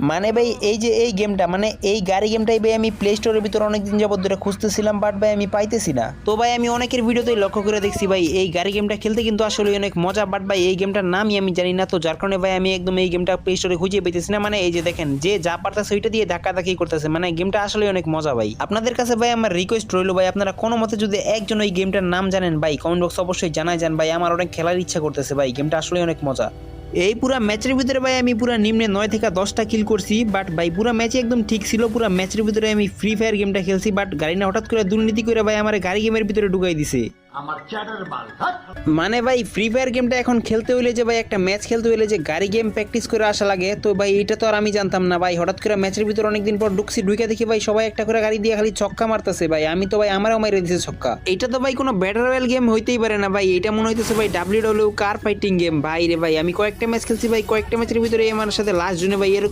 মানে ভাই এই যে এই গেমটা মানে এই গাড়ি গেমটাই ভাই আমি প্লে স্টোরের ভিতরে অনেকদিন যাবত ধরে খুঁজতেছিলাম, বাট ভাই আমি পাইতেছি না। তো ভাই আমি অনেকের ভিডিওতেই লক্ষ্য করে দেখছি ভাই এই গাড়ি গেমটা খেলতে কিন্তু আসলে অনেক মজা, বাট ভাই এই গেমটার নামই আমি জানি না। তো যার কারণে ভাই আমি একদম এই গেমটা প্লে স্টোরে খুঁজে পেতেছি না। মানে এই যে দেখেন যে যা পারতেছে ওইটা দিয়ে ধাক্কি করতেছে, মানে গেমটা আসলে অনেক মজা ভাই। আপনাদের কাছে ভাই আমার রিকোয়েস্ট রইলো ভাই, আপনারা কোনো মতে যদি একজন ওই গেমটার নাম জানেন ভাই কমেন্ট বক্সে অবশ্যই জানাই যান ভাই, আমার অনেক খেলার ইচ্ছা করতেছে ভাই, গেমটা আসলে অনেক মজা। এই পুরা ম্যাচের ভিতরে ভাই আমি পুরা নিম্নে 9 থেকে 10টা কিল করছি, বাট ভাই পুরা ম্যাচে একদম ঠিক ছিল। পুরা ম্যাচের ভিতরে আমি ফ্রি ফায়ার গেমটা খেলছি, বাট গাড়ি না হঠাৎ করে দুর্নীতি করে ভাই আমার গাড়ি গেমের ভিতরে ঢুকাই দিছে। মানে ভাই ফ্রি ফায়ার গেমটা এখন খেলতে হইলে যে ভাই একটা ম্যাচ খেলতে হইলে যে গাড়ি গেম প্র্যাকটিস করে আসা লাগে, তো ভাই এটা তো আর আমি জানতাম না ভাই। হঠাৎ করে ম্যাচের ভিতরে অনেকদিন পর ঢুকছি, ঢুকে দেখি ভাই সবাই একটা করে গাড়ি দিয়ে খালি ছক্কা মারতেছে ভাই। আমি তো ভাই আমারও মাইরে দিছে ছক্কা। এটা তো ভাই কোনো ব্যাটল রয়্যাল গেম হইতেই পারে না ভাই, এটা মনে হইতেছে ভাই ডাব্লিউডব্লিউ কার ফাইটিং গেম ভাই রে ভাই। আমি কয়েকটা ম্যাচ খেলছি ভাই, কয়েকটা ম্যাচের ভিতরে আমার সাথে লাস্ট জনে ভাই এরকম